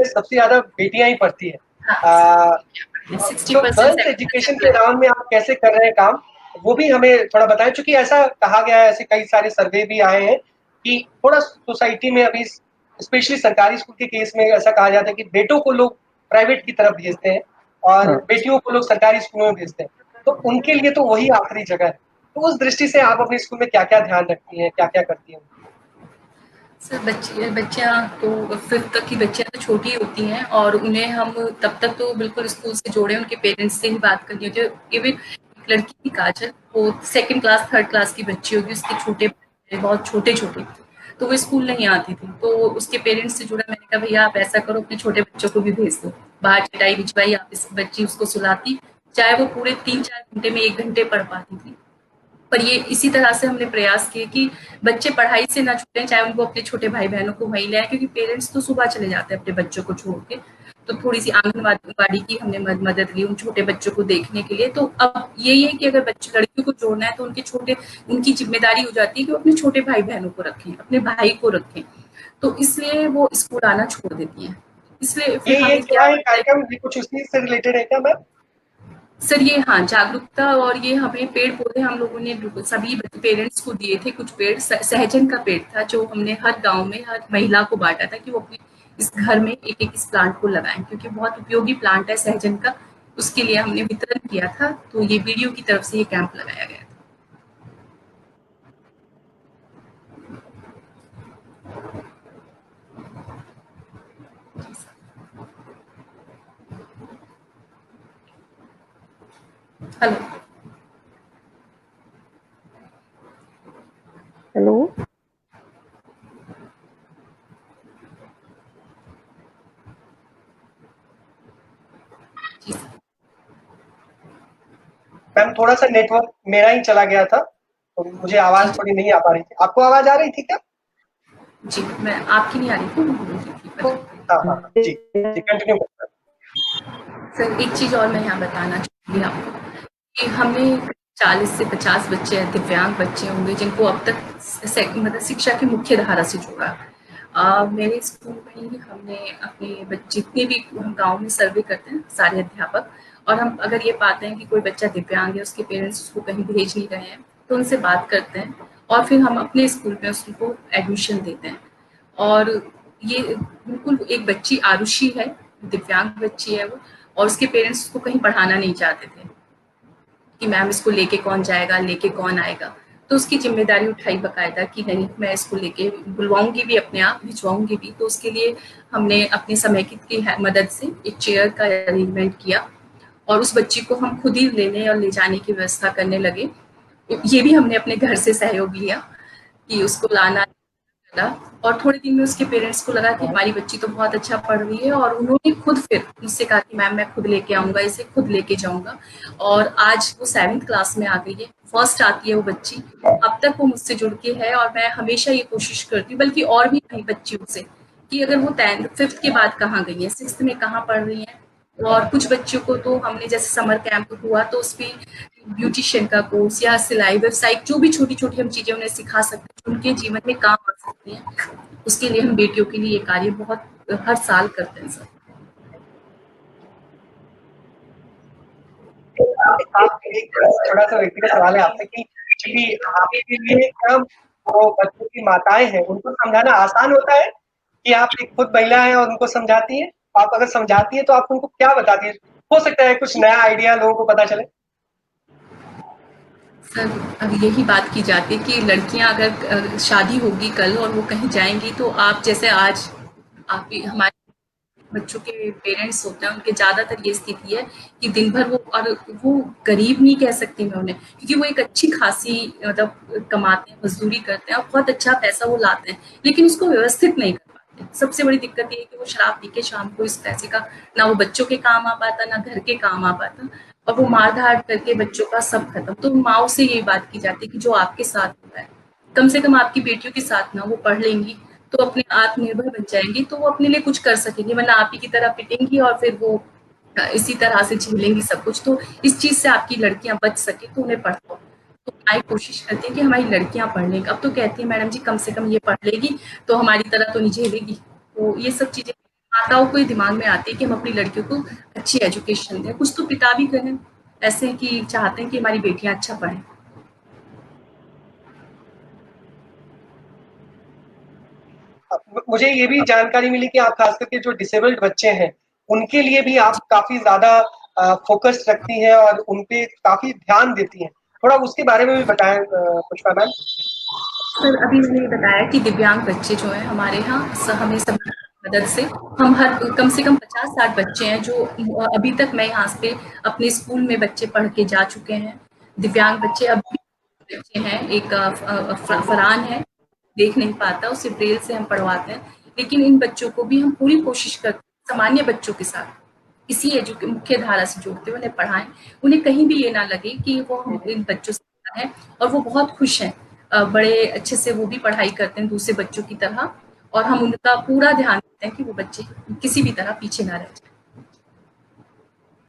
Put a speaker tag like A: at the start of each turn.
A: में सबसे ज्यादा बेटियां ही पढ़ती है।
B: हाँ,
A: तो गर्ल्स एजुकेशन के राउंड में आप कैसे कर रहे हैं काम, वो भी हमें थोड़ा बताएं, क्योंकि ऐसा कहा गया है, ऐसे कई सारे सर्वे भी आए हैं कि थोड़ा सोसाइटी में अभी स्पेशली सरकारी स्कूल के केस में ऐसा कहा जाता है कि बेटों को लोग प्राइवेट की तरफ भेजते हैं और बेटियों को लोग सरकारी स्कूलों में भेजते हैं, तो उनके लिए तो वही आखिरी जगह है। तो उस दृष्टि से आप अपने स्कूल में क्या क्या ध्यान रखती हैं, क्या क्या करती हैं?
B: सर बच्चियाँ तो 5th तक की बच्चियाँ तो छोटी होती हैं और उन्हें हम तब तक तो बिल्कुल स्कूल से जोड़े, उनके पेरेंट्स से ही बात करनी होती है। इवन एक लड़की थी काजल, वो 2nd क्लास 3rd क्लास की बच्ची होगी, उसके छोटे बहुत छोटे-छोटे, तो वो स्कूल नहीं आती थी। तो उसके पेरेंट्स से जुड़ा, मैंने कहा भैया आप ऐसा करो अपने छोटे बच्चों को भी भेज दो। बाहर चटाई बिछवाई, आप इस बच्ची उसको सुलाती, चाहे वो पूरे 3-4 घंटे में 1 घंटे पढ़ पाती थी। पर ये इसी तरह से हमने प्रयास किए कि बच्चे पढ़ाई से ना छूटें, चाहे उनको अपने छोटे भाई बहनों को वहीं ले आए, क्योंकि पेरेंट्स तो सुबह चले जाते हैं अपने बच्चों को छोड़ के। तो थोड़ी सी आंगनबाड़ी की हमने मदद ली उन छोटे बच्चों को देखने के लिए। तो अब यही है कि अगर बच्चे लड़कियों को जोड़ना है तो उनकी जिम्मेदारी हो जाती है कि वो अपने छोटे भाई बहनों को रखें, अपने भाई को रखें। तो इसलिए वो स्कूल आना छोड़ देती हैं। इसलिए फिर
A: ये
B: हमें
A: क्या
B: क्या
A: है
B: होता है,
A: कार्यक्रम, ये कुछ उसी से रिलेटेड है क्या मैम?
B: सर ये हाँ जागरूकता, और ये हमें पेड़ पौधे हम लोगों ने सभी पेरेंट्स को दिए थे कुछ पेड़। सहजन का पेड़ था जो हमने हर गांव में हर महिला को बांटा था कि वो अपने इस घर में एक एक इस प्लांट को लगाएं, क्योंकि बहुत उपयोगी प्लांट है सहजन का। उसके लिए हमने वितरण किया था, तो ये वीडियो की तरफ से ये कैंप लगाया गया था। हेलो।
C: हेलो।
A: मैम थोड़ा सा नेटवर्क मेरा ही चला गया था, तो मुझे
B: जी
A: आवाज
B: जी
A: थोड़ी नहीं आ पा रही थी। आपको आवाज आ रही थी क्या?
B: जी, मैं आपकी नहीं आ रही थी, मैं बोल रही थी पर।
A: हाँ हाँ हाँ, जी जी कंटिन्यू करें।
B: सर एक चीज और मैं यहाँ बताना चाहूंगी आपको कि हमने 40 से 50 बच्चे दिव्यांग बच्चे होंगे जिनको अब तक मतलब शिक्षा की मुख्य धारा से जोड़ा। मेरे स्कूल में ही हमने अपने जितने भी हम गांव में सर्वे करते हैं सारे अध्यापक, और हम अगर ये पाते हैं कि कोई बच्चा दिव्यांग है, उसके पेरेंट्स उसको कहीं भेज नहीं रहे हैं, तो उनसे बात करते हैं और फिर हम अपने स्कूल में उसको एडमिशन देते हैं। और ये बिल्कुल एक बच्ची आरुषि है, दिव्यांग बच्ची है वो, और उसके पेरेंट्स उसको कहीं पढ़ाना नहीं चाहते थे कि मैम इसको लेके कौन जाएगा, लेके कौन आएगा। तो उसकी जिम्मेदारी उठाई बकायदा कि नहीं मैं इसको लेके बुलवाऊंगी भी, अपने आप भिजवाऊंगी भी। तो उसके लिए हमने अपने समय की मदद से एक चेयर का अरेंजमेंट किया और उस बच्ची को हम खुद ही लेने और ले जाने की व्यवस्था करने लगे। ये भी हमने अपने घर से सहयोग लिया कि उसको लाना लगा। और थोड़े दिन में उसके पेरेंट्स को लगा कि हमारी बच्ची तो बहुत अच्छा पढ़ रही है, और उन्होंने खुद फिर मुझसे कहा कि मैम मैं खुद लेके आऊंगा, इसे खुद लेके जाऊंगा। और आज वो 7th क्लास में आ गई है, फर्स्ट आती है वो बच्ची। अब तक वो मुझसे जुड़ के है और मैं हमेशा ये कोशिश करती हूँ, बल्कि और भी कई बच्चियों से, कि अगर वो 5th के बाद कहाँ गई है, 6th में कहाँ पढ़ रही है। और कुछ बच्चों को तो हमने जैसे समर कैंप हुआ तो उसमें ब्यूटिशियन का कोर्स या सिलाई वेबसाइट, जो भी छोटी छोटी हम चीजें उन्हें सिखा सकते हैं जो उनके जीवन में काम आ सकती हैं, उसके लिए हम बेटियों के लिए ये कार्य बहुत हर साल करते हैं सर।
A: आप एक थोड़ा सा व्यक्तिगत सवाल है आपसे कि आपके लिए क्या वो बच्चों की माताएं हैं उनको समझाना आसान होता है कि आप एक खुद महिला हैं और उनको समझाती हैं? आप अगर समझाती हैं तो आप उनको क्या बताती हैं? हो सकता है कुछ नया आइडिया लोगों को पता चले।
B: सर अब यही बात की जाती है कि लड़कियां अगर शादी होगी कल और वो कहीं जाएंगी, तो आप जैसे आज आप हमारे बच्चों के पेरेंट्स होते हैं, उनके ज्यादातर ये स्थिति है कि दिन भर वो गरीब नहीं कह सकती मैं उन्हें, क्योंकि वो एक अच्छी खासी मतलब कमाते हैं, मजदूरी करते हैं और बहुत अच्छा पैसा वो लाते हैं, लेकिन उसको व्यवस्थित नहीं कर पाते। सबसे बड़ी दिक्कत ये है कि वो शराब पी के शाम को इस पैसे का ना वो बच्चों के काम आ पाता, ना घर के काम आ पाता, और वो मार धाड़ करके बच्चों का सब खत्म। तो माओ से ये बात की जाती है कि जो आपके साथ होता है, कम से कम आपकी बेटियों के साथ ना वो पढ़ लेंगी तो अपने आत्मनिर्भर बन जाएंगी, तो वो अपने लिए कुछ कर सकेंगी, वरना आप ही की तरह पिटेंगी और फिर वो इसी तरह से झेलेंगी सब कुछ। तो इस चीज से आपकी लड़कियां बच सके तो उन्हें पढ़ाओ। तो आई कोशिश करती है कि हमारी लड़कियां पढ़ लेंगी। अब तो कहती है मैडम जी कम से कम ये पढ़ लेगी तो हमारी तरह तो नहीं झेलेगी। तो ये सब चीजें माताओं को ये दिमाग में आती है कि हम अपनी लड़कियों को अच्छी एजुकेशन दें। कुछ तो पिता भी कहें ऐसे कि चाहते हैं कि हमारी बेटियां अच्छा पढ़ें।
A: मुझे ये भी जानकारी मिली कि आप खास करके जो डिसेबल्ड बच्चे हैं उनके लिए भी आप काफी ज्यादा फोकस रखती हैं और उन पे काफी ध्यान देती हैं। थोड़ा उसके बारे में भी बताएं पुष्पा मैम।
B: सर अभी मैंने बताया कि दिव्यांग बच्चे जो हैं हमारे यहाँ हमें सब मदद से हम हर कम से कम 50-60 बच्चे हैं जो अभी तक मैं यहाँ पे अपने स्कूल में बच्चे पढ़ के जा चुके हैं। दिव्यांग बच्चे अभी बच्चे हैं, एक फरहान है, देख नहीं पाता, उसे ब्रेल से हम पढ़वाते हैं, लेकिन इन बच्चों को भी हम पूरी कोशिश करते हैं सामान्य बच्चों के साथ इसी मुख्य धारा से जोड़ते हुए उन्हें पढ़ाएं। उन्हें कहीं भी ये ना लगे कि वो इन बच्चों से है, और वो बहुत खुश हैं। बड़े अच्छे से वो भी पढ़ाई करते हैं दूसरे बच्चों की तरह, और हम उनका पूरा ध्यान देते हैं कि वो बच्चे किसी भी तरह पीछे ना रह जाए।